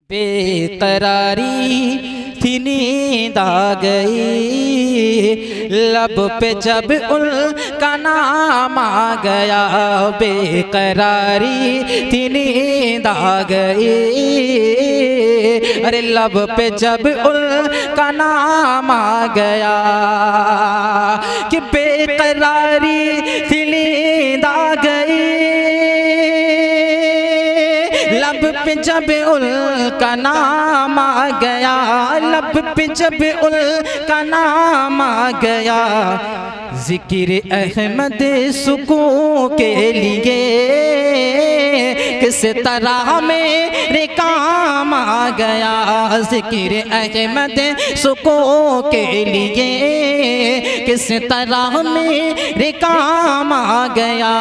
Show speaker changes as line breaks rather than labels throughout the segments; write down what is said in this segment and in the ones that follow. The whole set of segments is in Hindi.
बेकरारी थी नींद आ गई, लब पे जब उनका नाम आ गया। बेकरारी थी नींद आ गई, अरे लब पे जब उनका नाम आ गया। कि बेकरारी थी नींद आ गई, लब पे जब उनका नाम आ गया। लब पे जब उनका नाम आ गया, जिक्र अहमद सुकून के लिए किस तरह मेरे काम आ गया। जिक्र अहमद सुकून के लिए किस तरह मेरे काम आ गया।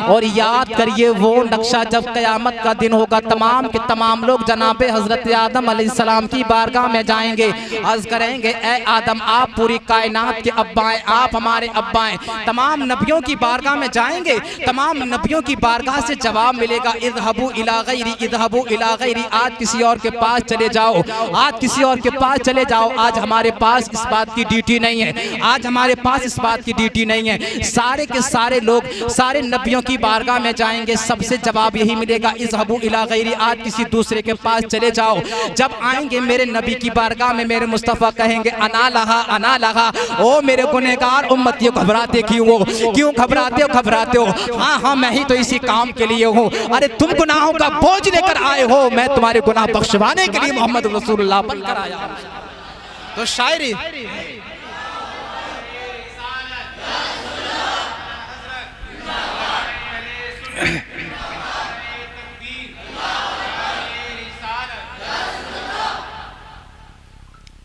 और याद करिए वो नक्शा जब क़यामत का दिन होगा, तमाम के तमाम लोग जनाबे हज़रत आदम अलैहिस्सलाम की बारगाह में जाएंगे, अर्ज़ करेंगे ए आदम आप पूरी कायनात के अब्बा हैं, आप हमारे अब्बा हैं। तमाम नबियों की बारगाह में जाएंगे, तमाम नबियों की बारगाह से जवाब मिलेगा इज़हबू इला गैरी, इज़हबू इला गैरी। आज किसी और के पास चले जाओ, आज किसी और के पास चले जाओ। आज हमारे पास इस बात की ड्यूटी नहीं है, आज हमारे पास इस बात की ड्यूटी नहीं है। सारे के सारे लोग सारे नबियों की बारगाह में जाएंगे, सबसे जवाब यही मिलेगा इज़हबू इला गैरी, आज किसी दूसरे के पास चले जाओ। जब आएंगे मेरे नबी की बारगाह में, मेरे मुस्तफ़ा कहेंगे अना लहा अना लहा। ओ मेरे गुनहगार उम्मतियों घबराते क्यों हो, क्यों घबराते हो, घबराते हो? हाँ हाँ मैं ही तो इसी काम के लिए हूँ। अरे तुम गुनाहों का बोझ लेकर आए हो, मैं तुम्हारे गुनाह बख्शवाने के लिए मोहम्मद रसूलुल्लाह बनकर आया। तो शायरी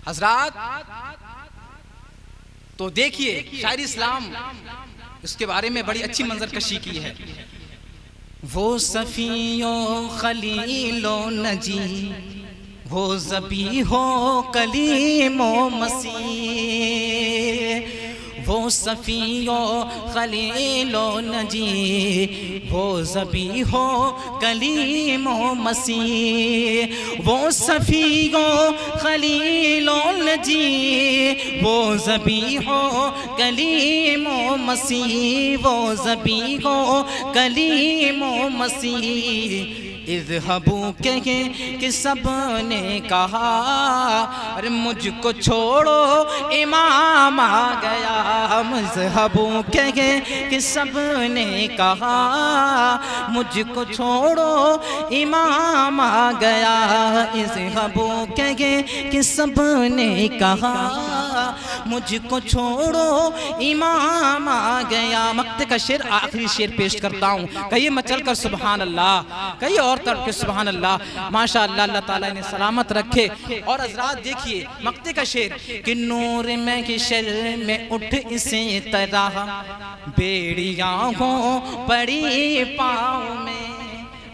हजरात, तो देखिए शायरी इस्लाम इसके बारे में बड़ी अच्छी मंजरकशी की है। वो सफियो खलीलो नजी, वो ज़बी हो कलीमो मसीह। वो सफियो खलीलो नजी, वो ज़बी हो कलीमो मसीह। वो सफियो खलीलो नजी, वो ज़बी हो कलीमो मसीह, वो ज़बी हो कलीमो मसीह। इज़हबू कहे कि सब ने कहा, अरे मुझको छोड़ो इमाम आ गया। इज़हबू कहे कि सब ने कहा, मुझको छोड़ो इमाम आ गया। इज़हबू कहे कि सब ने कहा, मुझको छोड़ो इमाम आ गया। मक्ते का शेर आखिरी शेर पेश करता हूँ, कहिए मचल कर सुबहान अल्लाह, कहिए और तरफ के सुबहान अल्लाह। माशाअल्लाह, अल्लाह ताला इन्हें सलामत रखे। और हज़रात देखिए मक्ते का शेर कि नूर में किशर में उठ इसे तरह, बेड़ियाँ हो पड़ी पाँव में।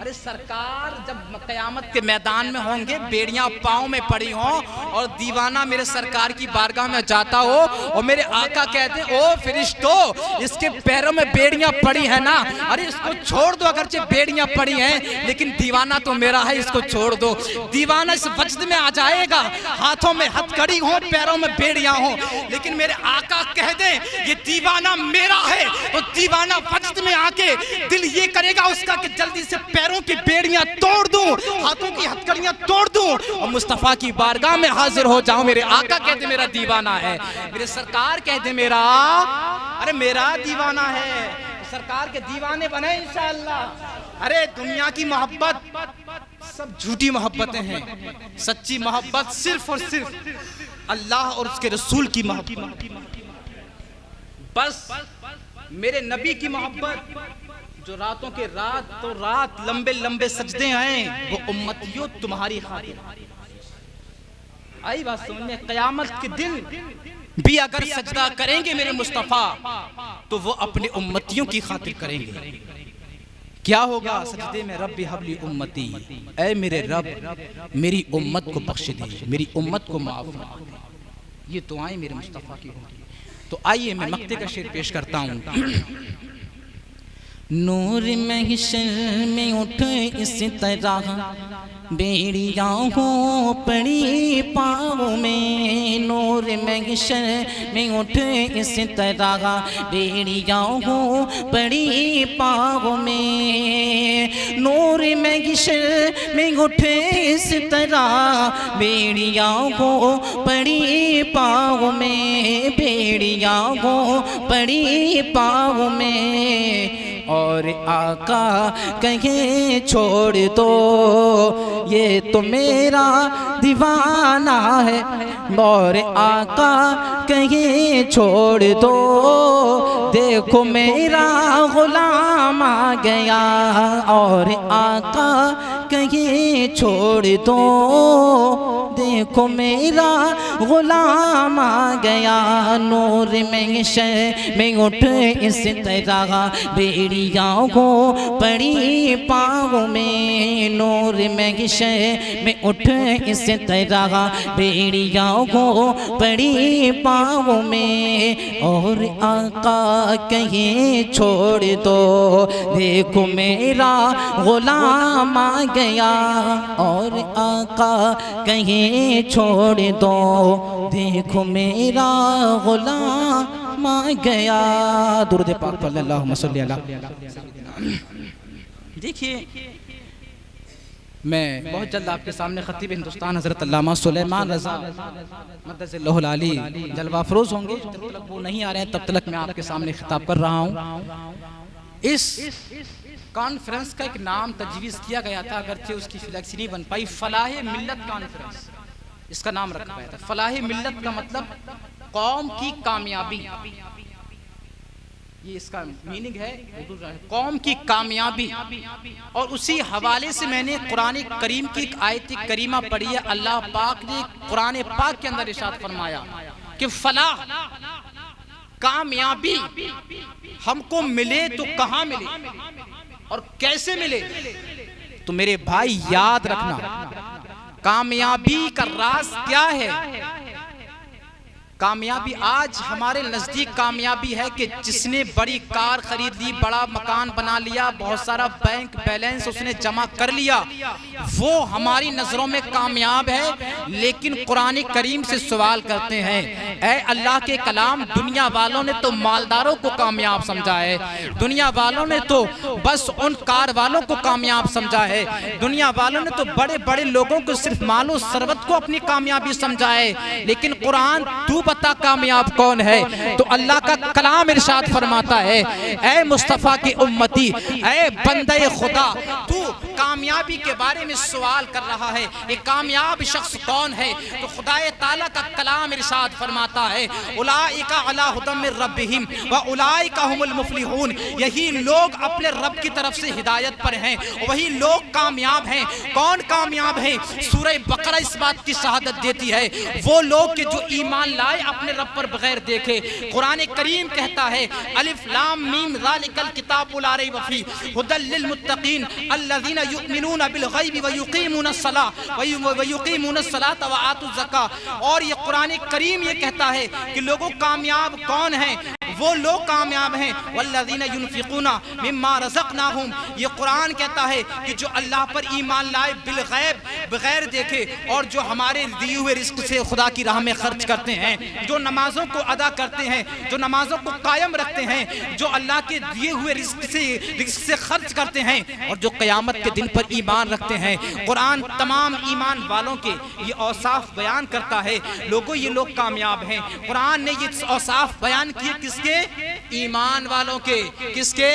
अरे सरकार जब क़यामत के मैदान में होंगे, बेड़ियां पाँव में पड़ी हों और दीवाना मेरे सरकार की बारगाह में जाता हो और मेरे आका कहते हैं ओ फरिश्तों इसके पैरों में बेड़ियां पड़ी है ना, अरे इसको छोड़ दो, अगरचे बेड़ियां पड़ी हैं लेकिन दीवाना तो मेरा है, इसको छोड़ दो। दीवाना इस वजद में आ जाएगा, हाथों में हथकड़ी हो, पैरों में बेड़ियां हो, लेकिन मेरे आका कह दें ये दीवाना मेरा है तो दीवाना वजद में आके दिल ये करेगा उसका कि जल्दी से की बेड़ियां तोड़ दूं, हाथों की हथकड़ियां तोड़ दूं और मुस्तफा की बारगाह में हाजिर हो जाऊं। मेरे आका कहते मेरा दीवाना है, मेरे सरकार कहते मेरा, अरे मेरा दीवाना है। सरकार के दीवाने बने इंशाअल्लाह। अरे दुनिया की मोहब्बत सब झूठी मोहब्बतें हैं, सच्ची मोहब्बत सिर्फ और सिर्फ अल्लाह और उसके रसूल की मोहब्बत। बस मेरे नबी की मोहब्बत, जो रातों के रात तो रात लंबे लंबे सजदे हैं, वो उम्मतियों तुम्हारी खातिर। आई बात समझ में? क़यामत के दिन भी अगर सजदा करेंगे मेरे मुस्तफ़ा तो वो अपने उम्मतियों की खातिर करेंगे। क्या होगा सजदे में? रब्बी हबली उम्मती, ऐ मेरे रब मेरी उम्मत को बख्श दे, मेरी उम्मत को माफ फरमा दे। ये दुआएं मेरे मुस्तफ़ा की होंगी। तो आइए मैं मक्ते का शेर पेश करता हूँ। नूर महशर में उठ इस तरह बेड़ियाँ हो पड़ी पाँव में, नूर महशर में उठे इस तरह। बेड़ियाँ हो पड़ी पाँव में, नूर महशर में उठे इस तरह। बेड़ियाँ हो पड़ी पाँव में, बेड़ियाँ हो पड़ी पाँव में। और आका कहे छोड़ दो ये तो मेरा दीवाना है, और आका कहे छोड़ दो देखो मेरा गुलाम आ गया। और आका कहे छोड़ दो देखो मेरा गुलाम आ गया। नूर महशर में उठ इस तरह, बेड़ियाँ को पड़ी पाँव में। नूर महशर में उठ इस तरह, बेड़ियाँ को पड़ी पाँव में। और आका कहे छोड़ दो देखो मेरा गुलाम आ गया। और आका कहे छोड़ दो देखो मेरा गुलाम आ गया। दुरूद पाक पढ़ अल्लाहुम्मा सल्ली अला। देखिए मैं बहुत जल्द आपके सामने खतीब हिंदुस्तान हज़रत अल्लामा सुलेमान रज़ा मद्दज़िल्लहुल आली जलवा फरोज़ होंगे। जब तक वो नहीं आ रहे हैं तब तक मैं आपके सामने खिताब कर रहा हूँ। इस कॉन्फ्रेंस का एक नाम तजवीज़ किया गया था, अगरचे उसकी फ्लैक्सी नहीं बन पाई, फलाह मिल्लत कॉन्फ्रेंस इसका नाम रखा गया था। फलाह मिल्लत का मतलब कौम की कामयाबी, ये इसका मीनिंग है कौम की कामयाबी। और उसी हवाले से मैंने कुरान करीम की एक आयत करीमा पढ़ी है। अल्लाह पाक ने कुरान पाक के अंदर इरशाद फरमाया कि फलाह कामयाबी हमको मिले तो कहाँ मिले और कैसे मिले। तो मेरे भाई याद रखना, कामयाबी का राज क्या है। कामयाबी आज हमारे नज़दीक कामयाबी है कि जिसने बड़ी कार खरीद ली, बड़ा मकान बना लिया, बहुत सारा बैंक बैलेंस उसने जमा कर लिया, वो हमारी नज़रों में कामयाब है। लेकिन कुरान करीम से सवाल करते हैं, ऐ अल्लाह के कलाम, दुनिया वालों ने तो मालदारों को कामयाब समझा है, दुनिया वालों ने तो बस उन कार वालों को कामयाब समझा है, दुनिया वालों ने तो बड़े बड़े लोगों को सिर्फ मालो सरवत को अपनी कामयाबी समझा है। लेकिन कुरान तू बता कामयाब कौन है। तो अल्लाह का कलाम इरशाद फरमाता है, ऐ मुस्तफ़ा की उम्मती, ऐ बंदे खुदा, तू कामयाबी के बारे में सवाल कर रहा है, ये कामयाब शख्स कौन है। तो खुदाए ताला का कलाम इरशाद फरमाता है, उलाइका अला हुदम मिर रब्बिहिम व उलाइका हुमुल मुफलिहून, यही लोग अपने रब की तरफ से हिदायत पर हैं, वही लोग कामयाब हैं। कौन कामयाब है? सूरह बकरा इस बात की शहादत देती है, वो लोग के जो ईमान लाए अपने रब पर बगैर देखे। कुरान करीम कहता है, अलिफ लाम मीम ज़ालिकल किताबु ला रैब फीह हुदल लिल मुत्तकीन अल्लज़ीना युमिनूना बिल गैबि व युकीमूनस सलात व आतुज़ ज़कात। और ये कुरान करीम ये कहता है कि लोगों कामयाब कौन हैं, वो लोग कामयाब हैं, वल्लज़ीना युनफ़िक़ूना मिम्मा रज़क़नाहुम। ये कुरान कहता है कि जो अल्लाह पर ईमान लाए बिल गैब, बगैर देखे, और जो हमारे दिए हुए रिस्क से खुदा की राह में खर्च करते हैं, जो नमाजों को अदा करते हैं, जो नमाजों को कायम रखते हैं, जो अल्लाह के दिए हुए रिस्क से खर्च करते हैं, और जो क़यामत के दिन पर ईमान रखते हैं। कुरान तमाम ईमान वालों के ये औसाफ बयान करता है। लोगों ये लोग कामयाब हैं। कुरान ने ये औसाफ बयान किए किसके? ईमान वालों के। किसके?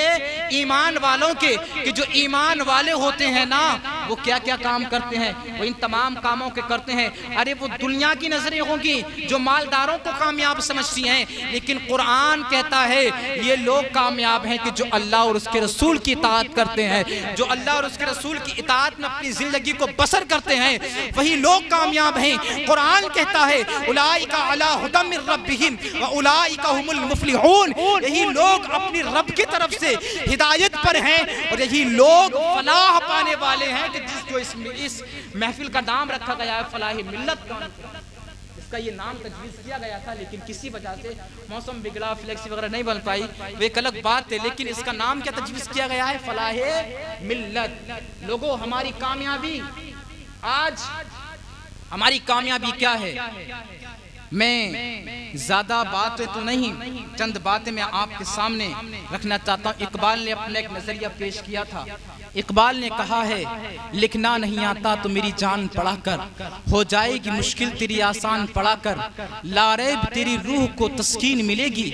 ईमान वालों के। कि जो ईमान वाले होते हैं ना, वो क्या क्या काम करते हैं, वो इन तमाम कामों के करते हैं। अरे वो दुनिया की नजरें होंगी जो मालदारों को कामयाब समझती हैं, लेकिन कुरान कहता है ये लोग कामयाब हैं कि जो अल्लाह और उसके रसूल की इताअत करते हैं, जो अल्लाह और उसके रसूल की इताअत में अपनी जिंदगी को बसर करते हैं, वही लोग कामयाब हैं। कुरान कहता है, उलाइका अला हुदम मिर रब्बिहिम व उलाइका हुमुल मुफलिहून, यही लोग अपनी रब की तरफ से हिदायत पर हैं, और यही लोग फलाह पाने वाले हैं। कि जिसको इस महफिल का नाम रखा गया है फलाह मिल्लत, इसका ये नाम तजवीज़ किया गया था, लेकिन किसी वजह से मौसम बिगड़ा, फ्लेक्सी वगैरह नहीं बन पाई, वो एक अलग बात है। लेकिन इसका नाम क्या तजवीज़ किया गया है? फलाह मिल्लत। लोगों हमारी कामयाबी आज हमारी कामयाबी क्या है? मैं ज्यादा बातें तो नहीं, चंद बातें मैं आपके सामने रखना चाहता हूँ। इकबाल ने अपना एक नजरिया पेश किया था। इकबाल ने कहा है, लिखना नहीं आता तो मेरी जान पढ़ा कर, हो जाएगी मुश्किल तेरी आसान पढ़ा कर, लारैब तेरी रूह को तस्कीन मिलेगी,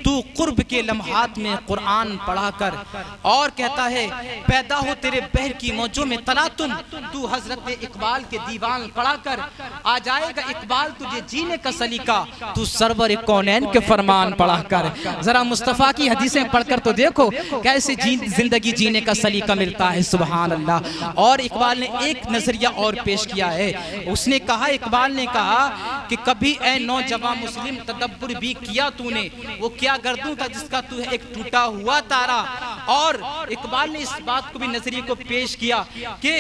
तू कुर्ब के लम्हात में कुरान पढ़ा कर। और कहता है, पैदा हो तेरे बहर की मौजों में तला तुम, तू हजरत इकबाल के दीवान पढ़ा कर, आ जाएगा इकबाल तुझे जीने का सलीका, तू सरवर कौनैन के फरमान पढ़ा कर। जरा मुस्तफा की हदीसें पढ़कर तो देखो कैसे जिंदगी जीने का सलीका मिलता है। सुभान अल्लाह। और इकबाल ने एक नजरिया और पेश किया है। उसने कहा, इकबाल ने कहा कि कभी ए नौजवान मुस्लिम तदब्बुर भी किया तूने, वो क्या गर्दूं था जिसका तू है एक टूटा हुआ तारा। और इकबाल ने इस बात को भी नजरिए को पेश किया कि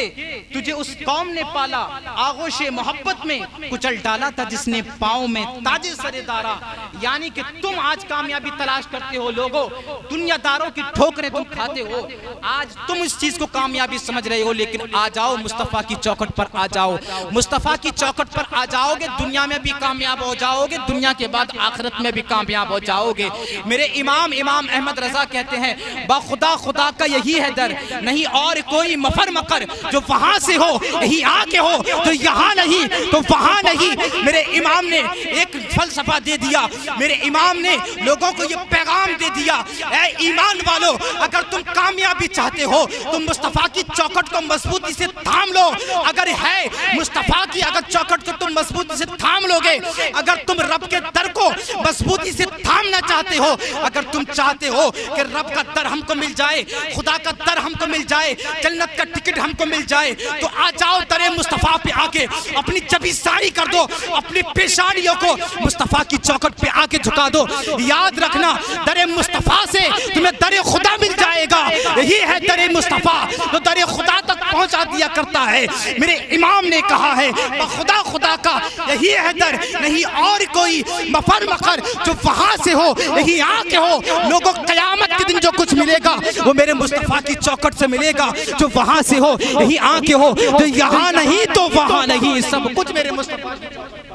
तुझे उस कौम ने पाला, आगोश मोहब्बत में कुचल डाला था जिसने पाँव में ताजे सरेदारा। यानी कि तुम आज कामयाबी तलाश करते हो लोगों, दुनियादारों की ठोकरें तुम खाते हो, आज तुम इस चीज को कामयाबी समझ रहे हो, लेकिन आ जाओ मुस्तफा की चौखट पर आ जाओ। मुस्तफा की चौखट पर आ जाओगे, दुनिया में भी कामयाब हो जाओगे, दुनिया के बाद आखिरत में भी कामयाब हो जाओगे। मेरे इमाम अहमद रजा कहते हैं, बाखुदा खुदा का यही है दर, नहीं और कोई मफर मकर, जो वहां से हो यही आके हो, तो यहाँ नहीं तो वहां नहीं। मेरे इमाम ने एक फलसफा दे दिया, मेरे इमाम ने लोगों को ये पैगाम दे दिया, ऐ ईमान वालों, अगर तुम कामयाबी चाहते हो तो मुस्तफा की चौखट को मजबूती से थाम लो। अगर है मुस्तफा की अगर चौखट को तुम मजबूती से थाम लोगे, अगर तुम रब के दर को मजबूती से थामना चाहते हो, अगर तुम चाहते हो कि रब का दर हमको मिल जाए, खुदा का दर हमको मिल जाए, जन्नत का टिकट हमको मिल जाए, तो आ जाओ दरे मुस्तफा पे आके अपनी जबी सारी कर दो, अपनी पेशानियों को मुस्तफा की चौखट पे आके झुका दो। याद रखना, दरे मुस्तफा से तुम्हें दरे खुदा मिल जाएगा। यही है दरे मुस्तफा, तो दरे खुदा तक पहुंचा दिया करता है। मेरे इमाम ने कहा है, खुदा खुदा का यही है दर, नहीं और कोई मफर मखर, जो वहां से हो यही आके हो। लोगों कयामत के दिन जो कुछ मिलेगा वो मेरे मुस्तफा की चौखट से मिलेगा, जो वहां से हो यही आके हो, तो यहाँ नहीं तो वहां नहीं, सब कुछ मेरे मुस्तफा की चौखट।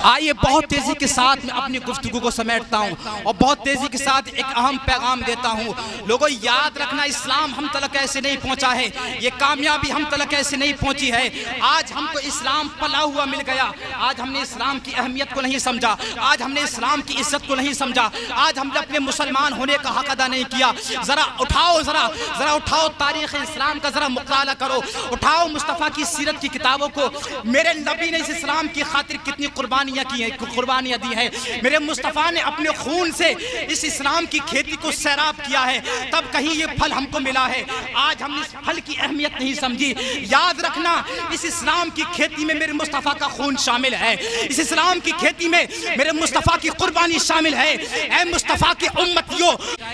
आइए बहुत तेजी के साथ मैं अपनी गुफ्तगू को समेटता हूँ और बहुत तेजी के साथ एक अहम पैगाम देता हूँ। लोगों याद रखना, इस्लाम हम तलक ऐसे नहीं पहुँचा है, ये कामयाबी हम तलक ऐसे नहीं पहुँची है। आज हमको इस्लाम पला हुआ मिल गया, आज हमने इस्लाम की अहमियत को नहीं समझा, आज हमने इस्लाम की इज्जत को नहीं समझा, आज हमने अपने मुसलमान होने का हक अदा नहीं किया। जरा उठाओ, जरा उठाओ तारीख़ इस्लाम का जरा मुताला करो, उठाओ मुस्तफ़ा की सीरत की किताबों को। मेरे नबी ने इस इस्लाम की खातिर कितनी कुर्बानियाँ दी है। मेरे मुस्तफ़ा ने अपने खून से इस इस्लाम की खेती को सैराब किया है, तब कहीं ये फल हमको मिला है। आज हमने इस फल की अहमियत नहीं समझी। याद रखना, इस इस्लाम की खेती में मेरे मुस्तफ़ा का खून शामिल है, इस इस्लाम की खेती में मेरे मुस्तफ़ा की कुर्बानी शामिल है। ऐ मुस्तफ़ा के उम्मतियों,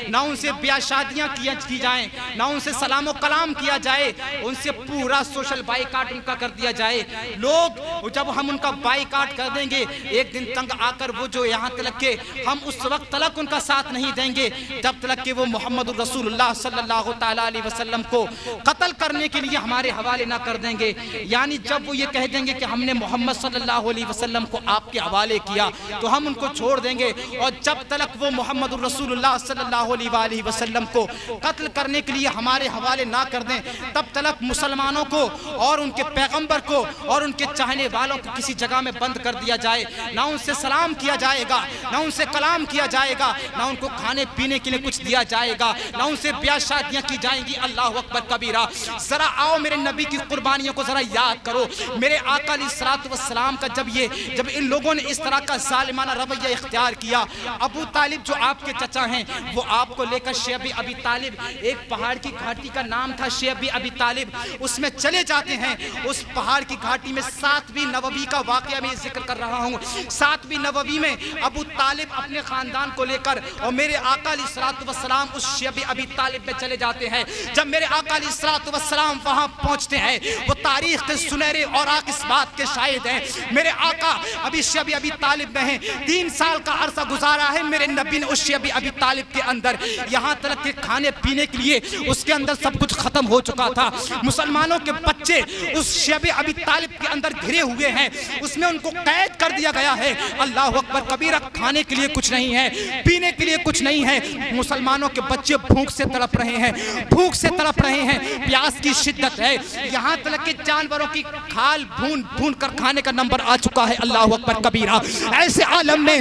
ना उनसे ब्याह शादियाँ की जाएं, ना उनसे सलाम कलाम किया जाए, उनसे पूरा सोशल बाइकाट उनका कर दिया जाए। लोग जब हम उनका बाइकाट कर देंगे, एक दिन तंग आकर वो जो यहाँ तलक के, हम उस वक्त तलक उनका साथ नहीं देंगे जब तलक के वो मोहम्मद रसूलुल्लाह सल्लल्लाहु तआला अलैहि वसल्लम को कत्ल करने के लिए हमारे हवाले ना कर देंगे। यानी जब वो ये कह देंगे कि हमने मोहम्मद सल्लल्लाहु अलैहि वसल्लम को आपके हवाले किया, तो हम उनको छोड़ देंगे। और जब तलक वो मोहम्मद रसूलुल्लाह सल्लल्लाहु अलैहि वसल्लम को कत्ल करने के लिए हमारे हवाले ना कर दें, तब तलक मुसलमानों को और उनके पैगम्बर को और उनके चाहने वालों को किसी जगह में बंद कर दिया जाए। ना उनसे सलाम किया जाएगा, ना उनसे कलाम किया जाएगा, ना उनको खाने पीने के लिए कुछ दिया जाएगा, ना उनसे ब्याह शादियाँ की जाएंगी। अल्लाह अकबर कबीरा। जरा आओ मेरे नबी की कुर्बानियों को जरा याद करो। मेरे आका अलैहिस्सलातु वस्सलाम का जब इन लोगों ने इस तरह का जालिमाना रवैया इख्तियार किया, अबू तालिब जो आपके चचा हैं वो आप आपको लेकर शेब अबी तालिब, एक पहाड़ की घाटी का नाम था शेब अबी तालिब, उसमें चले जाते हैं। उस पहाड़ की घाटी में 7वीं नबवी का वाकया मैं जिक्र कर रहा हूँ। 7वीं नबवी में अबू तालिब अपने खानदान को लेकर और मेरे आका अलैहिस्सलातु वस्सलाम उस शेब अबी तालिब में चले जाते हैं। जब मेरे आका अलैहिस्सलातु वस्सलाम वहाँ पहुँचते हैं, वो तारीख के सुनहरे और इस बात के शाहिद हैं। मेरे आका अभी शेब अबी तालिब में हैं, 3 साल का अरसा गुजारा है मेरे नबी ने उस शेब अबी तालिब के अंदर। यहाँ तक के खाने पीने के लिए उसके अंदर सब कुछ खत्म हो चुका था। मुसलमानों के बच्चे उस शेब अबी तालिब के अंदर घिरे हुए हैं, उसमें उनको कैद कर दिया गया है। अल्लाह अकबर कबीरा, खाने के लिए कुछ नहीं है, पीने के लिए कुछ नहीं है। मुसलमानों के बच्चे भूख से तड़प रहे हैं, भूख से तड़प रहे हैं, प्यास की शिद्दत है। यहाँ तक के जानवरों की खाल भून भून कर खाने का नंबर आ चुका है। अल्लाह अकबर कबीरा। ऐसे आलम में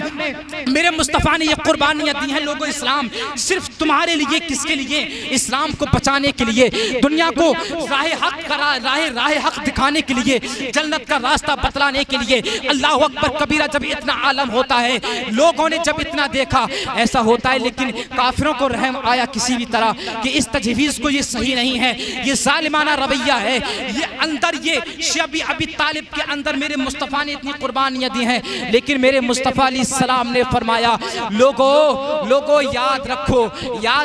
मेरे मुस्तफ़ा ने ये कुर्बानियाँ दी हैं। लोगों, इस्लाम सिर्फ तुम्हारे लिए, किसके लिए? इस्लाम को बचाने के लिए, दुनिया को राह हक दिखाने के लिए, जन्नत का रास्ता बतलाने के लिए। अल्लाह अकबर कबीरा। जब इतना आलम होता है, लोगों ने जब इतना देखा, ऐसा होता है, लेकिन काफिरों को रहम आया किसी भी तरह कि इस तजवीज़ को ये सही नहीं है, ये जालिमाना रवैया है। ये अंदर ये शेब अबी तालिब के अंदर मेरे मुस्तफ़ा ने इतनी कुर्बानियाँ दी हैं, लेकिन मेरे मुस्तफ़ा अलैहिस्सलाम ने फरमाया, लोगो याद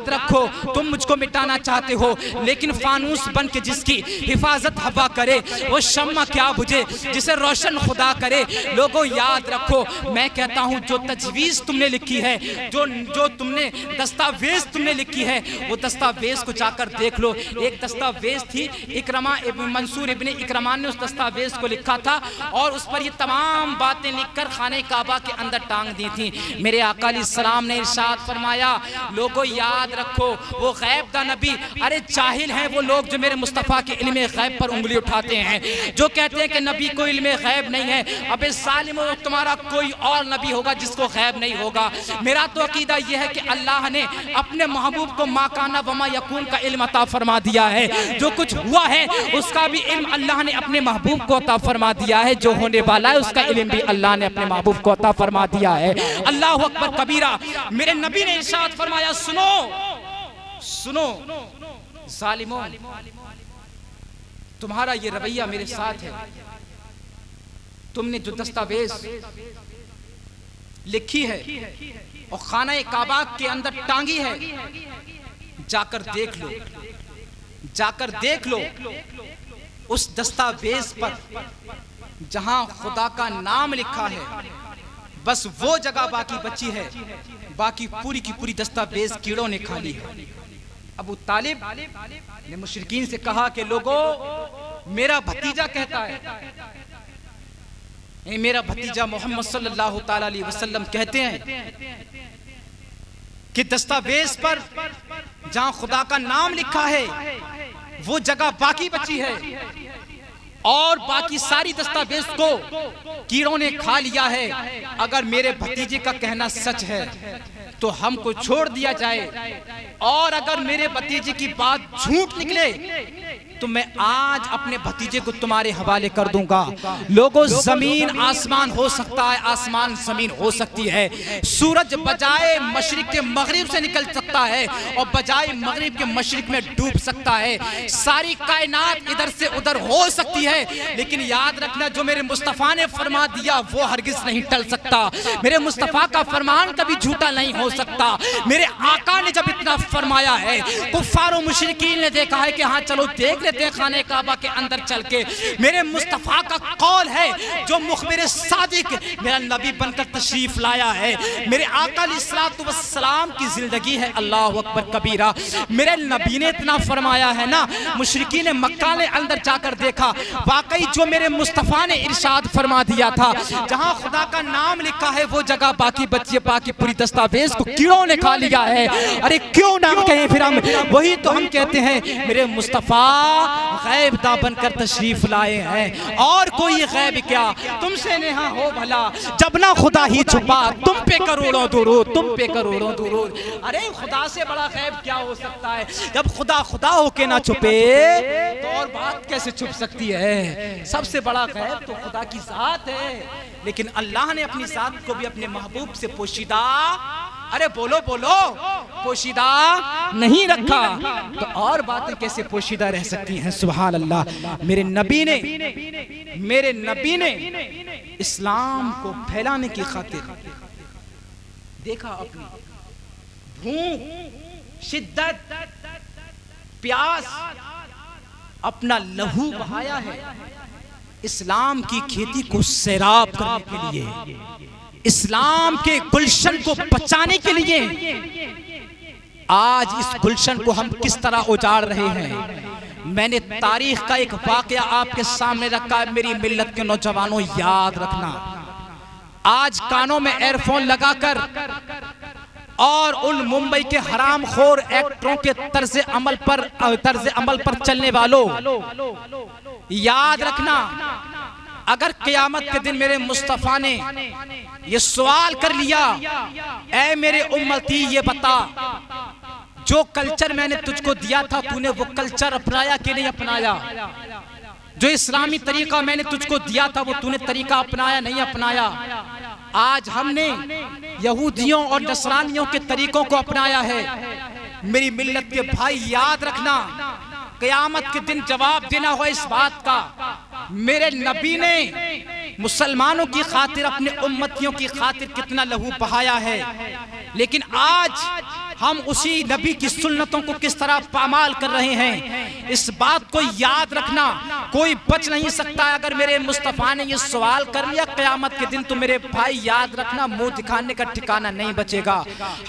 रखो, तुम मुझको मिटाना चाहते हो, लेकिन फानूस बन के जिसकी हिफाजत हवा करे, वो शम्मा क्या बुझे जिसे रोशन खुदा करे। लोगो याद रखो, मैं कहता हूँ जो तजवीज़ तुमने लिखी है, जो तुमने दस्तावेज़ तुमने लिखी है, वो दस्तावेज़ को जाकर देख लो। एक दस्तावेज़ थी, मंसूर इब्न इकरमा ने उस दस्तावेज़ को लिखा था और उस पर ये तमाम बातें लिखकर खाने काबा के अंदर टांग दी थी। मेरे आका अलैहिस्सलाम ने इरशाद फरमाया, लोगो याद रखो, वो गैब दा नबी, अरे जाहिल हैं वो लोग जो मेरे मुस्तफ़ा के इल्म गैब पर उंगली उठाते हैं, जो कहते हैं कि नबी को इल्म गैब नहीं है। अबे ज़ालिमो, तुम्हारा कोई और नबी होगा जिसको गैब नहीं होगा। मेरा तो अकीदा यह है कि अल्लाह ने अपने महबूब को मा काना व मा यकून का इल्म अता फरमा दिया है। जो कुछ हुआ है उसका भी इल्म अल्लाह ने अपने महबूब को अता फरमा दिया है, जो होने वाला है उसका इल्म भी अल्लाह ने अपने महबूब को अता फरमा दिया है। अल्लाह अकबर कबीरा। मेरे नबी ने इरशाद फरमाया, सुनो ज़ालिमों, तुम्हारा ये रवैया मेरे साथ है। तुमने जो दस्तावेज लिखी है और खाना काबा के अंदर टांगी है, जाकर देख लो उस दस्तावेज पर जहां खुदा का नाम लिखा है, बस वो जगह बाकी बची है, बाकी पूरी की पूरी दस्तावेज कीड़ों ने खा ली है। अबू तालिब ने मुशरिकीन से कहा कि लोगों, मेरा भतीजा कहता है, मेरा भतीजा मोहम्मद सल्लल्लाहु ताला अलैहि वसल्लम कहते हैं कि दस्तावेज पर जहां खुदा का नाम लिखा है वो जगह बाकी बची है और बाकी सारी दस्तावेज को कीड़ों ने खा लिया है। अगर मेरे भतीजे का कहना सच है तो हमको छोड़ दिया जाए, और अगर मेरे भतीजे की बात झूठ निकले तो मैं आज अपने भतीजे को तुम्हारे हवाले कर दूंगा। लोगों, जमीन आसमान हो सकता है, आसमान जमीन हो सकती है, सूरज बजाय मशरिक के मगरिब से निकल सकता है और बजाय मगरिब के मशरिक में डूब सकता है, सारी कायनात इधर से उधर हो सकती है, लेकिन याद रखना जो मेरे मुस्तफ़ा ने फरमा दिया वो हरगिज नहीं टल सकता। मेरे मुस्तफ़ा का फरमान कभी झूठा नहीं हो सकता। मेरे आका ने जब इतना फरमाया है, कुफ्फार और मुशरिकीन ने देखा है कि हाँ चलो देख लेते हैं खाने काबा के अंदर चल के। मेरे मुस्तफ़ा का कौल है जो मुखबिर सादिक मेरा नबी बनकर तशरीफ लाया है, मेरे आका अलैहिस्सलातु वस्सलाम की जिंदगी है। अल्लाह अकबर कबीरा। मेरे नबी ने इतना फरमाया है ना, मुशरिकीन मक्का ने अंदर जाकर देखा, वाकई जो मेरे मुस्तफ़ा ने इरशाद फरमा दिया था, जहां खुदा का नाम लिखा है वो जगह बाकी बची, बाकी पूरी दस्तावेज को कीड़ों ने खा लिया है। अरे क्यों ना कहें फिर हम, वही तो हम कहते हैं मेरे मुस्तफ़ा गैब दा बनकर तशरीफ लाए हैं, और कोई गैब क्या, तुमसे नेहा हो भला जब ना खुदा ही छुपा, तुम पे करोड़ों दुरूद, तुम पे करोड़ों दुरूद। अरे खुदा से बड़ा गैब क्या हो सकता है? जब खुदा खुदा होके ना छुपे तो और बात कैसे छुप सकती है? सबसे बड़ा गैब तो खुदा की जात है, लेकिन अल्लाह ने अपनी जात को भी अपने महबूब से पोशीदा अरे बोलो बोलो, पोशीदा नहीं रखा तो और बातें कैसे पोशीदा रह सकती हैं? सुभान अल्लाह। मेरे नबी ने इस्लाम को फैलाने की खातिर देखा, अपनी भूख, शिद्दत, प्यास, अपना लहू बहाया है इस्लाम की खेती को सैराब करने के लिए, इस्लाम के गुलशन को बचाने के लिए। आज इस गुलशन को हम किस तरह उजाड़ रहे हैं? मैंने तारीख का एक वाकया आपके सामने रखा है। मेरी मिल्लत के नौजवानों, याद रखना, आज कानों में एयरफोन लगाकर और उन मुंबई के हरामखोर एक्टरों के तर्ज अमल पर चलने वालों, याद रखना, अगर क़यामत के दिन मेरे मुस्तफ़ा ने ये सवाल कर लिया, ऐ मेरे उम्मती ये बता, जो कल्चर मैंने तुझको दिया था तूने वो कल्चर अपनाया कि नहीं अपनाया? जो इस्लामी तरीका मैंने तुझको दिया था वो तूने तरीका अपनाया नहीं अपनाया? आज हमने यहूदियों और नसरानियों के तरीकों को अपनाया है। मेरी मिल्लत के भाई, याद रखना, क़यामत के दिन जवाब देना हो इस बात का। मेरे नबी ने मुसलमानों की खातिर, अपने उम्मतियों की खातिर कितना लहू बहाया है, लेकिन आज हम उसी नबी की सुन्नतों को किस तरह पामाल कर रहे हैं। इस बात को याद रखना, कोई बच नहीं सकता। अगर मेरे मुस्तफ़ा ने ये सवाल कर लिया क़यामत के दिन, तो मेरे भाई याद रखना, मुंह दिखाने का ठिकाना नहीं बचेगा।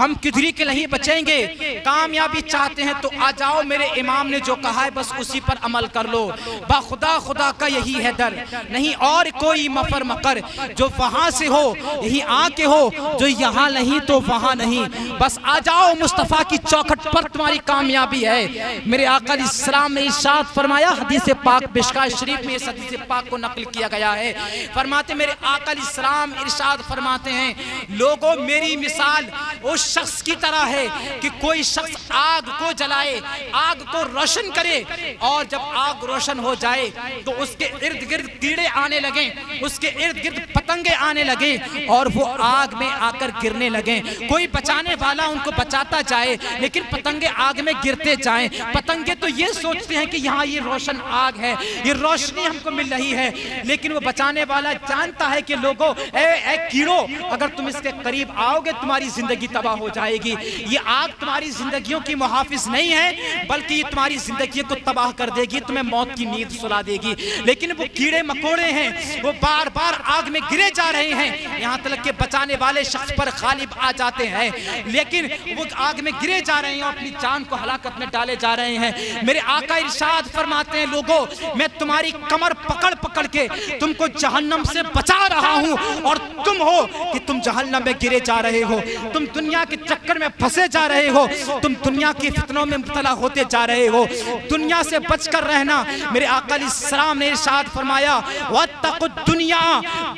हम किधरी के नहीं बचेंगे। कामयाबी चाहते हैं तो आ जाओ, मेरे इमाम ने जो कहा है बस उसी पर अमल कर लो। बाखुदा खुदा का यही है दर, नहीं और कोई मफर मकर। जो वहां से हो यही आके हो, जो यहाँ नहीं तो वहां नहीं। बस आ जाओ, मुस्तफा की चौखट पर तुम्हारी कामयाबी है। मेरे आका इस्लाम ने इरशाद फरमाया, हदीस पाक मिशकात शरीफ में इस हदीस पाक को नकल किया गया है। फरमाते मेरे आका इस्लाम इरशाद फरमाते हैं, लोगों मेरी मिसाल उस शख्स की तरह है कि कोई शख्स आग को जलाए, आग को रोशन करे, और जब आग रोशन हो जाए तो उसके इर्द गिर्द कीड़े आने लगे, उसके इर्द गिर्द पतंगे आने लगे और वो आग में आकर गिरने लगे। कोई बचाने वाला उनको बचाता जाए, लेकिन पतंगे आग में गिरते जाएं। पतंगे तो ये सोचते हैं कि यहाँ ये रोशन आग है, ये रोशनी हमको मिल रही है, लेकिन वो बचाने वाला जानता है कि लोगों, ए कीड़ों, अगर तुम इसके करीब आओगे तुम्हारी जिंदगी तबाह हो जाएगी। ये आग तुम्हारी जिंदगियों की मुहाफिज नहीं है, बल्कि ये तुम्हारी जिंदगी को तबाह कर देगी, तुम्हें मौत की नींद सुला देगी। लेकिन वो कीड़े मकोड़े हैं, वो बार बार आग में गिरे जा रहे हैं, यहाँ तक के बचाने वाले शख्स पर गालिब आ जाते हैं, लेकिन वो आग में गिरे जा रहे हैं और अपनी जान को हलाकत में डाले जा रहे हैं। मेरे आका इरशाद फरमाते हैं, लोगों मैं तुम्हारी कमर पकड़ पकड़ के तुमको जहन्नम से बचा रहा हूं, और तुम हो कि तुम जहन्नम में गिरे जा रहे हो, तुम दुनिया के चक्कर में फंसे जा रहे हो, तुम दुनिया की फितनों में मुब्तला होते जा रहे हो। दुनिया से बचकर रहना। मेरे आका इस्लाम ने इरशाद फरमाया, वत्तक़ु दुनिया,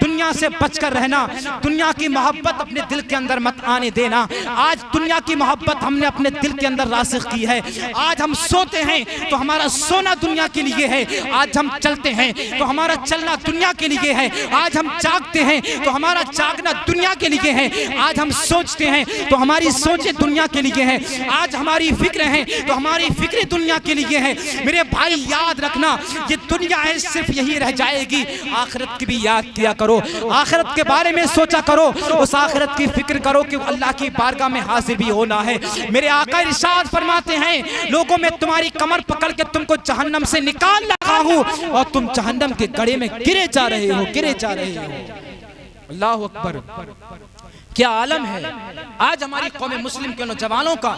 दुनिया से बचकर रहना, दुनिया की मोहब्बत अपने दिल के अंदर मत आने देना। आज दुनिया की मोहब्बत हमने अपने दिल के अंदर रासिख की है। आज हम सोते हैं तो हमारा सोना दुनिया के लिए है, आज हम चलते हैं तो हमारा चलना दुनिया के लिए है, आज हम जागते हैं तो हमारा जागना दुनिया के लिए है, आज हम सोचते हैं तो हमारी सोचें दुनिया के लिए है, आज हमारी फिक्र है तो हमारी फिक्र दुनिया के लिए है। मेरे भाई याद रखना, ये दुनिया है सिर्फ यही रह जाएगी। आखिरत की भी याद किया करो, आखिरत के बारे में सोचा करो, उस आखिरत की फिक्र करो कि अल्लाह की बारगाह में हाजिर भी होना है। मेरे आका इरशाद फरमाते हैं, लोगों में तुम्हारी कमर पकड़ के तुमको जहन्नम से निकाल रहा हूं और तुम जहन्नम के गड्ढे में गिरे जा रहे हो, गिरे जा रहे हो। अल्लाह अकबर, क्या आलम है आज हमारी कौम मुस्लिम के नौजवानों का।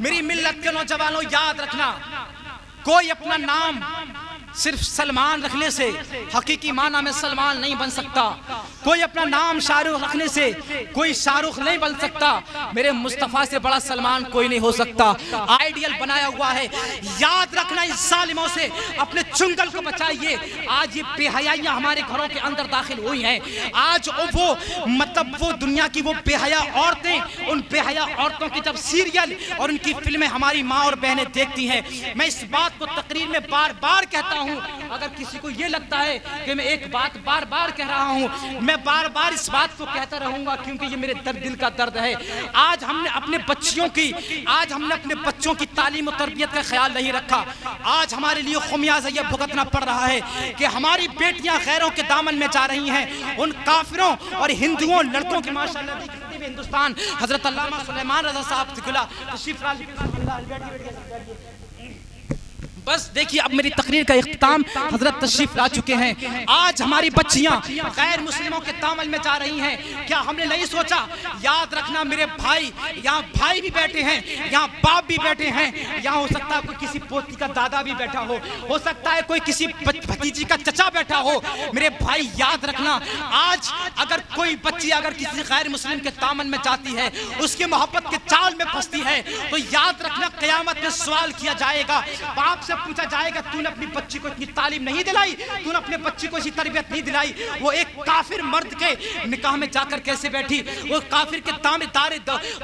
मेरी मिल्लत के नौजवानों याद रखना, कोई अपना नाम सिर्फ सलमान रखने से हकीकी माना में सलमान नहीं बन सकता। कोई अपना नाम शाहरुख रखने से कोई शाहरुख नहीं बन सकता। मेरे मुस्तफ़ा से बड़ा सलमान कोई नहीं हो सकता। आइडियल बनाया हुआ है। याद रखना, इस जालिमों से अपने चुंगल को बचाइए। आज ये बेहयाइयाँ हमारे घरों के अंदर दाखिल हुई हैं। आज वो दुनिया की वो बेहया औरतें, उन बेहया औरतों की जब सीरियल और उनकी फिल्में हमारी माँ और बहनें देखती हैं, मैं इस बात को तकरीर में बार बार कहता हूँ, हूँ, अगर किसी को ये लगता है कि मैं एक बात बार बार कह रहा हूँ, मैं बार बार इस बात को कहता रहूँगा क्योंकि ये मेरे दिल का दर्द है। आज हमने अपने बच्चों की तालीम और तरबियत का ख्याल नहीं रखा। आज हमारे लिए खुमियाजा यह भुगतना पड़ रहा है कि हमारी बेटियां गैरों के दामन में जा रही हैं। उन काफिरों और हिंदुओं लड़कों की माशाअल्लाह हिंदुस्तान हजरत अल्लामा सुलेमान रज़ा साहब तशरीफ बस देखिए, अब मेरी तकरीर का इख्तिताम हजरत तशरीफ ला चुके हैं। आज हमारी बच्चियां गैर मुस्लिमों के दामन में जा रही हैं। क्या हमने नहीं सोचा? याद रखना मेरे भाई, यहाँ भाई भी बैठे हैं, यहाँ बाप भी बैठे हैं, यहाँ हो सकता है कोई किसी पोती का दादा भी बैठा हो सकता है कोई किसी भतीजी का चचा बैठा हो। मेरे भाई याद रखना, आज अगर कोई बच्ची अगर किसी गैर मुस्लिम के दामन में जाती है, उसकी मोहब्बत के चाल में फंसती है, तो याद रखना क़यामत में सवाल किया जाएगा। बाप से पूछा जाएगा, तूने अपनी बच्ची को इतनी तालीम नहीं दिलाई, तूने अपने बच्ची को इसी तरबियत नहीं दिलाई। वो एक काफिर मर्द के निकाह में जाकर कैसे बैठी, वो काफिर के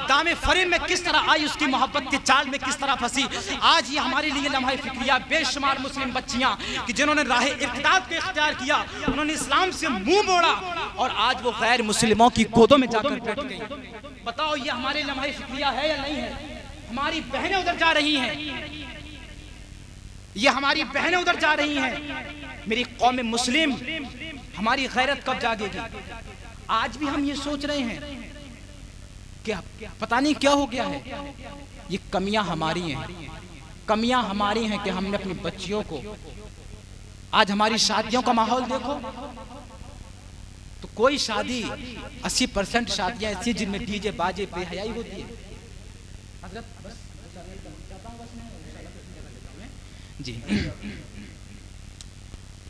दामे फरेब में किस तरह आई, उसकी मोहब्बत के चाल में किस तरह फंसी। आज ये हमारे लिए लम्हा फिक्रिया बेशुमार मुस्लिम बच्चियां कि जिन्होंने राह इर्तिदाद को इख्तियार किया, उन्होंने इस्लाम से मुंह मोड़ा और आज वो गैर मुस्लिमों की गोदों में जाकर बैठ गई। बताओ ये हमारे लम्हा फिक्रिया है या नहीं है? हमारी बहनें उधर जा रही हैं, ये हमारी बहनें उधर जा रही हैं। मेरी कौम मुस्लिम, हमारी गैरत कब जागेगी? आज भी हम ये सोच रहे हैं कि पता नहीं क्या हो गया है। ये कमियां हमारी हैं, कमियां हमारी हैं कि हमने अपनी बच्चियों को, आज हमारी शादियों का माहौल देखो तो कोई शादी 80% शादियां ऐसी जिनमें डीजे बाजे बेहयाई होती है। जी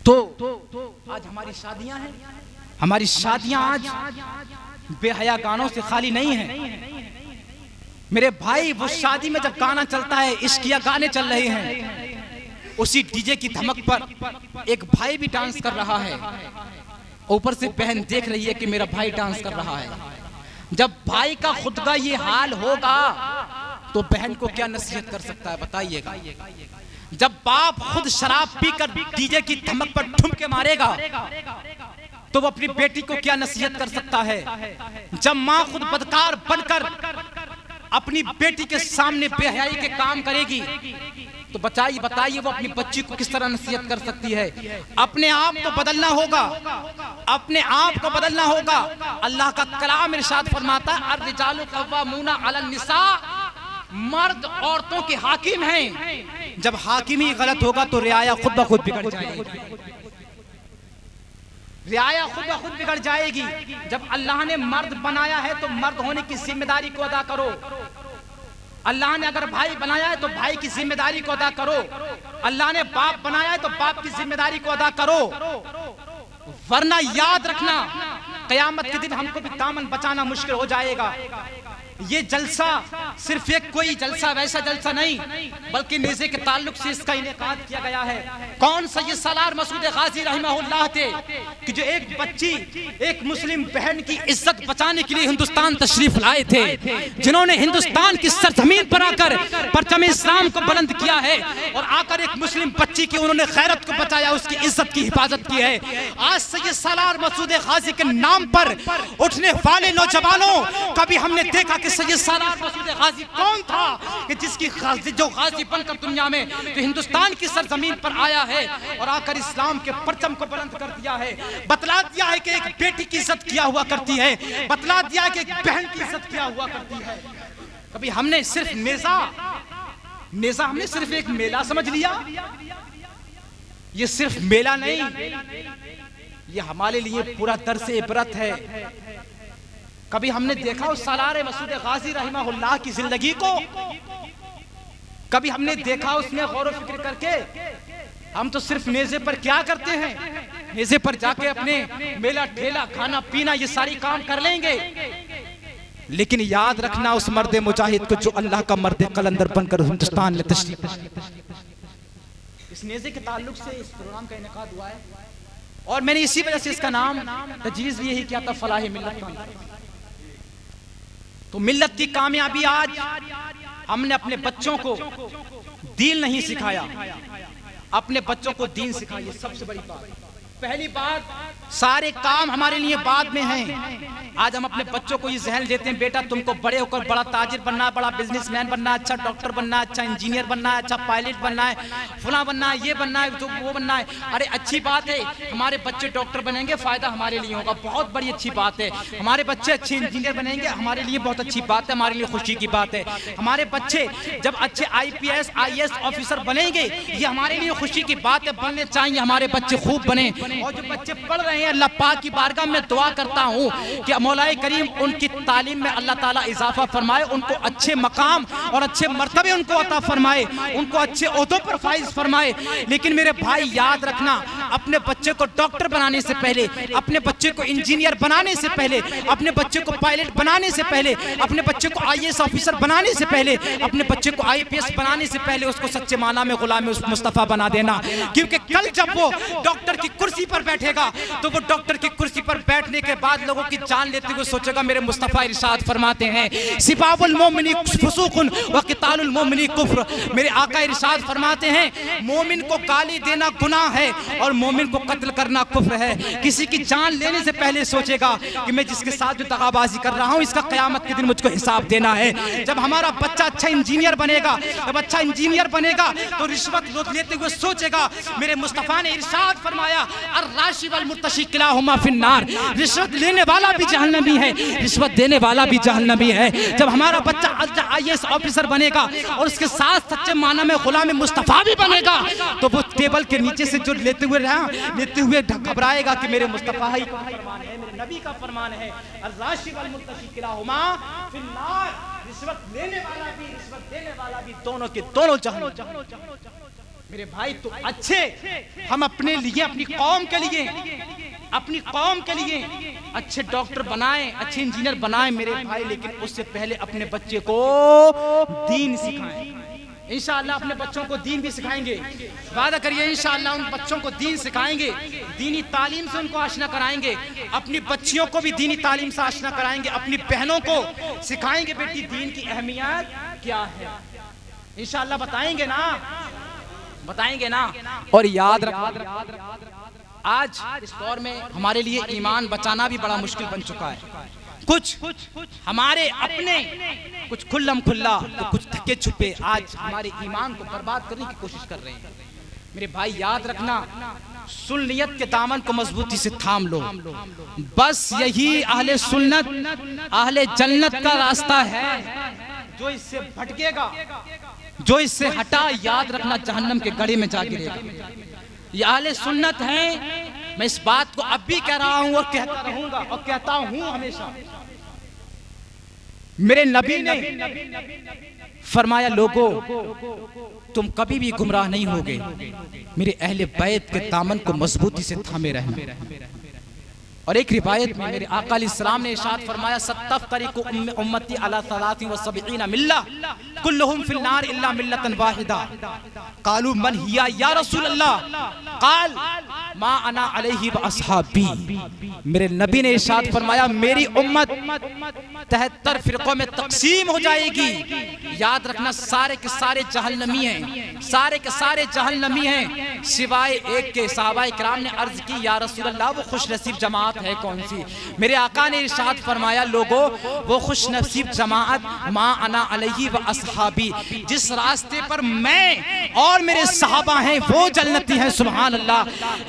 तो आज हमारी शादियां हैं, हमारी शादियां आज बेहया गानों से खाली नहीं है। मेरे भाई, वो शादी में जब गाना चलता है, इश्किया गाने चल रहे हैं, उसी डीजे की धमक पर एक भाई भी डांस कर रहा है, ऊपर से बहन देख रही है कि मेरा भाई डांस कर रहा है। जब भाई का खुद का ये हाल होगा तो बहन को क्या नसीहत कर सकता है, बताइएगा। जब बाप खुद शराब पीकर डीजे की धमक पर ठुमके मारेगा तो वो अपनी बेटी को क्या नसीहत कर सकता है। जब माँ खुद बदकार बनकर अपनी बेटी के सामने बेहयाई के काम करेगी तो बताइए वो अपनी बच्ची को किस तरह नसीहत कर सकती है। अपने आप को बदलना होगा, अपने आप को बदलना होगा। अल्लाह का कलाम इरशाद फरमाता है, अर्रिजालु कव्वामूना अलन निसा, मर्द औरतों के हाकिम हैं। जब हाकिम ही गलत होगा तो रियाया खुद ब खुद बिगड़ जाएगी, रियाया खुद ब खुद बिगड़ जाएगी। जब अल्लाह ने मर्द बनाया है तो मर्द होने की जिम्मेदारी को अदा करो। अल्लाह ने अगर भाई बनाया है तो भाई की जिम्मेदारी को अदा करो। अल्लाह ने बाप बनाया है तो बाप की जिम्मेदारी को अदा करो। वरना याद रखना, क़यामत के दिन हमको भी दामन बचाना मुश्किल हो जाएगा। ये जलसा सिर्फ एक कोई जलसा, वैसा जलसा नहीं, बल्कि नेज़े के ताल्लुक से इसका इनेकाद किया गया है। कौन सैयद सालार मसूद गाजी रहमहुल्लाह थे कि जो एक बच्ची, एक मुस्लिम बहन की इज्जत बचाने के लिए हिंदुस्तान तशरीफ लाए थे, जिन्होंने हिंदुस्तान की सरजमीन पर आकर परचम इस्लाम को बुलंद किया है और आकर एक मुस्लिम बच्ची की उन्होंने खैरत को बचाया, उसकी इज्जत की हिफाजत की है। आज सैयद सालार मसूद गाजी के नाम पर उठने वाले नौजवानों, कभी हमने देखा कि सैयद सालार मसूद गाजी कौन था कि जिसकी जो गाजी बनकर दुनिया में जो हिंदुस्तान की सरजमीन पर आया है और आकर इस्लाम के परचम को बुलंद कर दिया है। बतला दिया है कि एक बेटी की इज्जत किया हुआ करती है, बतला दिया है कि एक बहन की इज्जत किया हुआ करती है। कभी हमने सिर्फ नेजा हमने सिर्फ एक मेला समझ लिया। ये सिर्फ मेला नहीं, ये हमारे लिए पूरा दर्स इबरत है। कभी हमने देखा उस सालार मसूद गाजी रहमहुल्लाह की जिंदगी को, कभी हमने देखा उसमें गौर फिक्र करके। हम तो सिर्फ नेज़े पर क्या करते हैं, नेज़े पर जाके अपने मेला ठेला खाना पीना ये सारी काम कर लेंगे, लेकिन याद रखना उस मर्द मुजाहिद को जो अल्लाह का मर्द कलंदर बनकर हिंदुस्तान में तशरीफ, इस नेज़े के ताल्लुक से इस प्रोग्राम का इनेकाद हुआ है और मैंने इसी वजह से इसका नाम तजवीज़ भी यही किया था, फलाह मिल्लत। तो मिल्लत की कामयाबी आज हमने अपने बच्चों को दीन नहीं सिखाया, अपने बच्चों को दीन सिखाइए। सबसे बड़ी बात, पहली बात, सारे काम हमारे लिए बाद में हैं। आज हम अपने बच्चों को ये जहन देते हैं, बेटा तुमको बड़े होकर बड़ा ताजिर बनना है, बड़ा बिजनेसमैन बनना है, अच्छा डॉक्टर बनना है, अच्छा इंजीनियर बनना है, अच्छा पायलट बनना है, फला बनना है, ये बनना है, तो वो बनना है। अरे अच्छी बात है, हमारे बच्चे डॉक्टर बनेंगे, फायदा हमारे लिए होगा, बहुत बड़ी अच्छी बात है। हमारे बच्चे अच्छे इंजीनियर बनेंगे, हमारे लिए बहुत अच्छी बात है, हमारे लिए खुशी की बात है। हमारे बच्चे जब अच्छे IPS IAS ऑफिसर बनेंगे, ये हमारे लिए खुशी की बात है, बनने चाहिए, हमारे बच्चे खूब बने। और जो बच्चे पढ़ रहे हैं, अल्लाह पाक की बारगाह में दुआ करता हूँ कि मौलाए करीम उनकी तालीम में अल्लाह ताला इजाफा फरमाए, उनको अच्छे मकाम और अच्छे मर्तबे उनको अता फरमाए, उनको अच्छे ओहदों पर फाइज फरमाए। लेकिन मेरे भाई याद रखना, अपने बच्चे को डॉक्टर बनाने से पहले, अपने बच्चे को इंजीनियर बनाने से पहले, अपने बच्चे को पायलट बनाने से पहले, अपने बच्चे को IAS ऑफिसर बनाने से पहले, अपने बच्चे को IPS बनाने से पहले उसको सच्चे माना में गुलाम मुस्तफा बना देना। क्योंकि कल जब वो डॉक्टर की कुर्सी पर बैठेगा तो वो डॉक्टर की कुर्सी पर बैठने के बाद लोगों की जान लेते हुए सोचेगा, मेरे मुस्तफा इरशाद फरमाते हैं सिबाबुल मोमिनी फुसूकुन व क़ितालुल मोमिनी कुफ्र। मेरे आका इरशाद फरमाते हैं मोमिन को गाली देना गुनाह है और मोमिन को कत्ल करना कुफ्र है। किसी की जान लेने से पहले सोचेगा कि मैं जिसके साथ जो दगाबाजी कर रहा हूँ इसका क़यामत के दिन मुझको हिसाब देना है। जब हमारा बच्चा अच्छा इंजीनियर बनेगा, जब अच्छा इंजीनियर बनेगा तो रिश्वत लेते हुए सोचेगा, मेरे मुस्तफा ने इरशाद फरमाया अर्राशी वल मुर्तशी किलाहुमा फिन्नार, रिश्वत लेने वाला भी जहन्नमी है, रिश्वत देने वाला भी जहन्नमी है। जब हमारा बच्चा IAS ऑफिसर बनेगा और उसके साथ सच्चे माना में गुलाम मुस्तफा भी बनेगा तो वो टेबल के नीचे से जो लेते हुए घबराएगा कि मेरे मुस्तफा ही का फरमान है, मेरे नबी का फरमान है, अर्राशी वल मुर्तशी किलाहुमा फिन्नार, रिश्वत लेने वाला भी रिश्वत देने वाला भी दोनों के दोनों जहन्नम। मेरे भाई तो अच्छे हम अपने लिए, अपनी कौम के लिए, अपनी कौम के लिए अच्छे डॉक्टर बनाएं, अच्छे इंजीनियर बनाएं मेरे भाई, लेकिन उससे पहले अपने बच्चे को दीन सिखाएं। इंशाअल्लाह अपने बच्चों को दीन भी सिखाएंगे, वादा करिए इंशाअल्लाह उन बच्चों को दीन सिखाएंगे, दीनी तालीम से उनको आशना कराएंगे, अपनी बच्चियों को भी दीनी तालीम से आशना कराएंगे, अपनी बहनों को सिखाएंगे बेटी दीन की अहमियत क्या है। इंशाअल्लाह बताएंगे ना। और याद रखना, आज इस दौर में हमारे लिए ईमान बचाना भी बड़ा मुश्किल बन चुका है। कुछ हमारे अपने, कुछ खुल्लम खुल्ला तो कुछ थके छुपे आज हमारे ईमान को बर्बाद करने की कोशिश कर रहे हैं। मेरे भाई याद रखना, सुन्नियत के दामन को मजबूती से थाम लो, बस यही अहले सुन्नत अहले जन्नत का रास्ता है। जो इससे भटकेगा, जो इससे हटा, याद रखना जहन्नम के गड्ढे में जा गिरेगा। ये अहले सुन्नत हैं, मैं इस बात को अब भी कह रहा हूं और कहता रहूंगा और कहता हूं हमेशा। मेरे नबी ने फरमाया, लोगों तुम कभी भी गुमराह नहीं होगे, मेरे अहले बैत के दामन को मजबूती से थामे रहना। और एक रिवायत में मेरे आका अलैहिस्सलाम ने इरशाद फरमाया, सत्तफ्तरिकु उम्मती अला सलासिन व सबईना मिल्ला कुल्लुहुम फिल नार इल्ला मिल्लतन वाहिदा। कालू मन हिया या रसूल अल्लाह, काल मा अना अलैहि व अस्हाबी। मेरे नबी ने इरशाद फरमाया, मेरी उम्मत 73 फिरकों में तकसीम हो जाएगी। याद रखना, सारे के सारे जहन्नमी हैं, सारे के सारे जहन्नमी हैं सिवाय एक के। सहाबाए किराम ने अर्ज की, या रसूल अल्लाह वो खुश नसीब जमात है कौन सी? मेरे आका ने इरशाद फरमाया, लोगों वो खुश नसीब जमात मा अना अलैहि व अस्हाबी, जिस रास्ते पर मैं और मेरे सहाबा हैं वो जन्नती हैं। सुभान अल्लाह।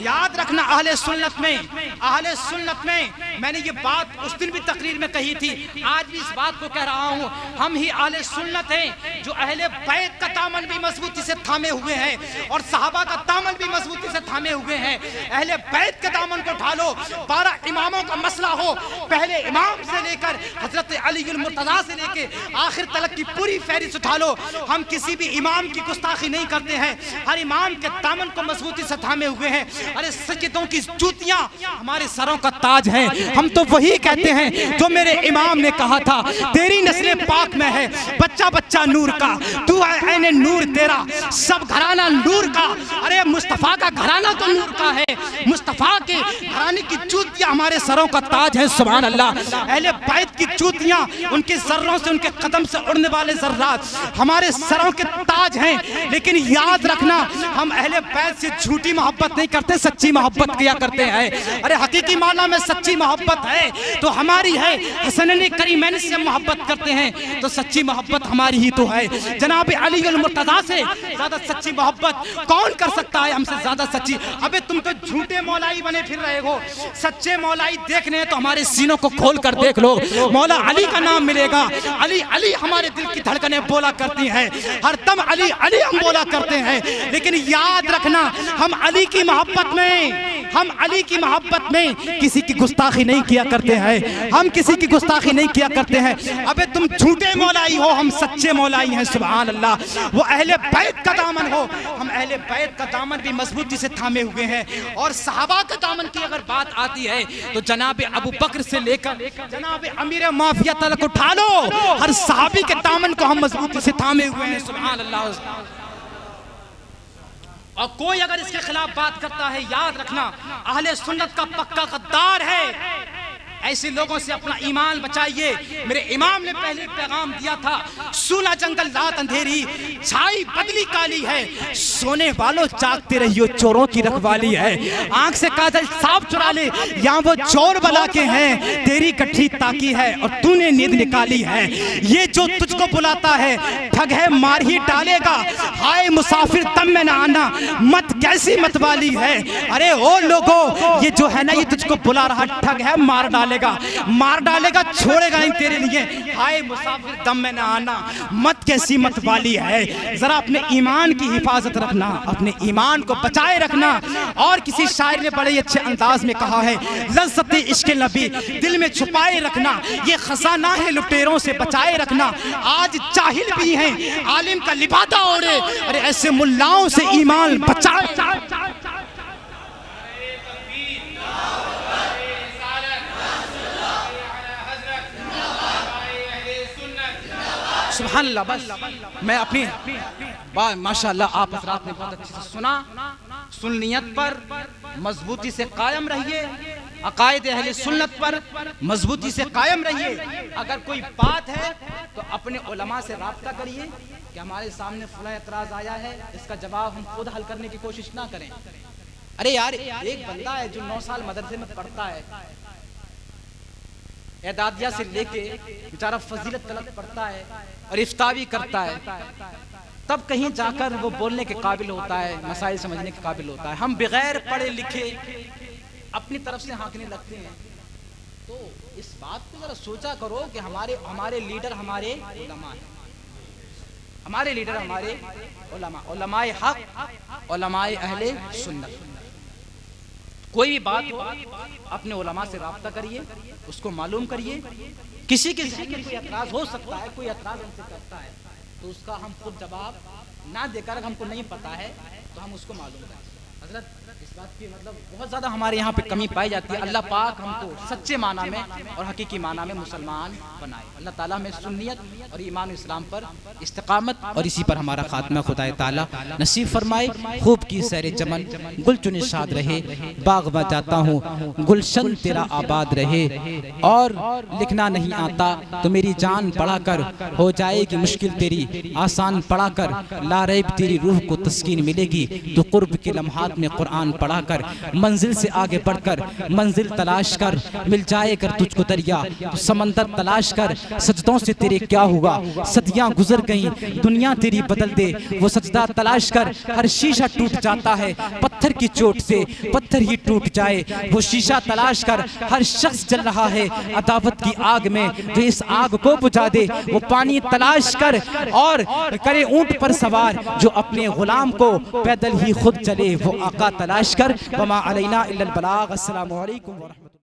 याद रखना, अहले सुन्नत में मैंने ये बात उस दिन भी तकरीर में कही थी, आज भी इस बात को कह रहा हूँ, हम ही अहले सुन्नत हैं जो अहले बैत का दामन भी मजबूती से थामे हुए हैं और सहाबा का दामन भी मजबूती से थामे हुए हैं। अहले बैत के दामन को ढालो। 12 इमामों का मसला हो, पहले इमाम से लेकर हजरत अली मुर्तजा से लेकर आखिर तलक की पूरी फहरिस्त उठा लो। हम किसी भी इमाम की गुस्ताखी नहीं करते हैं, हर इमाम के दामन को मजबूती से थामे हुए हैं। अरे सज्जदों की जूतियां हमारे सरों का ताज है। हम तो वही कहते हैं जो मेरे इमाम ने कहा था, तेरी नस्ल पाक में है, बच्चा
बच्चा नूर का, तू है ऐने नूर तेरा, सब घराना नूर का। अरे मुस्तफ़ा का घराना तो नूर का है, मुस्तफ़ा के घराने की जूतियाँ हमारे सरों का ताज है। सुभान अल्लाह। अहले बैत की जूतियाँ, उनके जर्रों से, उनके कदम से उड़ने वाले जर्रात हमारे सरों के ताज हैं। लेकिन याद रखना, हम अहले बैत से झूठी मोहब्बत नहीं करते, सच्ची मोहब्बत किया करते हैं। अरे हकीकी माना में सच्ची मोहब्बत है तो हमारी है। हसनैन करीमैन से मोहब्बत करते हैं तो सच्ची मोहब्बत हमारी ही तो है। जनाब अली अल मुर्तज़ा से ज्यादा सच्ची मोहब्बत कौन कर सकता है हमसे ज्यादा सच्ची? अबे तुम तो झूठे मौलाई बने फिर रहे हो, सच्चे मौलाई देखने हैं तो हमारे सीनों को खोल कर देख लो, मौला अली का नाम मिलेगा। अली अली हमारे दिल की धड़कनें बोला करती हैं, हर दम अली अली हम बोला करते हैं। लेकिन याद रखना, हम अली की मोहब्बत में, हम अली की मोहब्बत में किसी की गुस्ताखी नहीं किया करते हैं, हम किसी की गुस्ताखी नहीं किया करते हैं। अबे तुम झूठे मौलाई हो, हम सच्चे मौलाई हैं। सुभान अल्लाह। वो अहले बैत का दामन हो, हम अहले बैत का दामन भी मजबूती से थामे हुए हैं। और सहाबा के दामन की अगर बात आती है तो जनाब अबू बकर से लेकर जनाब अमीर माफिया तक उठा लो, हर सहाबी के दामन को हम मजबूती से थामे हुए हैं। सुभान अल्लाह। और कोई अगर इसके खिलाफ बात करता है, याद रखना अहले सुन्नत का पक्का गद्दार है। ऐसे लोगों से अपना ईमान बचाइए। मेरे इमाम ने पहले पैगाम दिया था, सूना जंगल रात अंधेरी, छाई बदली काली है, सोने वालों जागते रहियो, चोरों की रखवाली है। आंख से काजल साफ चुरा ले, यहाँ वो चोर बला के हैं, तेरी कट्ठी ताकी है और तूने नींद निकाली है। ये जो तुझको बुलाता है ठग है, मार ही डालेगा। हाय मुसाफिर तम में ना आना, मत कैसी मत वाली है। अरे ओ लोगो, ये जो है ना, ये तुझको बुला रहा ठग है, मार डालेगा, मार डालेगा, छोड़ेगा नहीं तेरे लिए। हाय मुसाफिर दम में ना आना, मत कैसी मत वाली है। जरा अपने ईमान की हिफाजत रखना, अपने ईमान को बचाए रखना। और किसी शायर ने बड़े अच्छे अंदाज में कहा है, लज़्ज़त इश्क़ नबी दिल में छुपाए रखना, ये खजाना है लुटेरों से बचाए रखना। आज जाहिल भी हैं, आलिम का लिबादा ओढ़े, अरे ऐसे मुल्लाओं से ईमान बचाए। सुभान अल्लाह। बस मैं अपनी माशाअल्लाह आप हज़रात ने बहुत अच्छे से सुना। सुन्नियत पर मजबूती से कायम रहिए, अकायद अहले सुन्नत पर मजबूती से कायम रहिए। अगर कोई बात है तो अपने उलमा से राब्ता करिए कि हमारे सामने फला एतराज आया है, इसका जवाब हम खुद हल करने की कोशिश ना करें। अरे यार, एक बंदा है जो 9 साल मदरसे में पढ़ता है, एदादिया से लेके बेचारा फजीलत तलब पढ़ता है और इफ्ता भी करता है, तब कहीं जाकर वो बोलने के काबिल होता है, मसाइल समझने के काबिल होता है। हम बगैर पढ़े लिखे अपनी तरफ से हाँकने लगते हैं। तो इस बात को जरा सोचा करो कि हमारे लीडर हमारे उलमा हैं, हमारे लीडर हमारे उलमा, उलमाए हक, उलमाए अहले सुन्नत। कोई भी बात हो अपने उलमा से राब्ता करिए, उसको मालूम करिए। किसी के ज़हन में कोई एतराज़ हो सकता है, कोई एतराज़ हमसे करता है तो उसका हम खुद जवाब ना देकर, हमको नहीं पता है तो हम उसको मालूम करें। हज़रत इस बात की मतलब बहुत ज़्यादा हमारे यहाँ पे कमी पाई जाती है। अल्लाह पाक हमको सच्चे माना में और हकीकी माना में मुसलमान बनाए। अल्लाह ताला में सुन्नियत और ईमान इस्लाम पर इस्तिकामत और इसी पर हमारा खात्मा खुदाए ताला नसीब फरमाए। खूब की सैर चमन गुल चुन शाद रहे, बाग में जाता हूँ गुलशन तेरा आबाद रहे। और लिखना नहीं आता तो मेरी जान पढ़ा कर, हो जाएगी मुश्किल तेरी आसान पढ़ा कर। लारैब तेरी रूह को तस्कीन मिलेगी तो कुर्ब के लम्हात में कुरान पढ़ा कर। मंजिल से आगे बढ़कर मंजिल तलाश कर, मिल जाए कर तुझको दरिया तो समंदर तलाश कर। सजदों से तेरे क्या हुआ, सदियां गुजर गईं, दुनिया तेरी बदल दे वो सजदा तलाश कर। हर शीशा टूट जाता है पत्थर की चोट से, पत्थर ही टूट जाए वो शीशा तलाश कर। हर शख्स जल रहा है अदावत की आग में, जो इस आग को बुझा दे वो पानी तलाश कर। और करे ऊंट पर सवार जो अपने गुलाम को पैदल ही खुद चले वो आका तलाश कर। वमा अलैना इल्लल बलाग। अस्सलामु अलैकुम।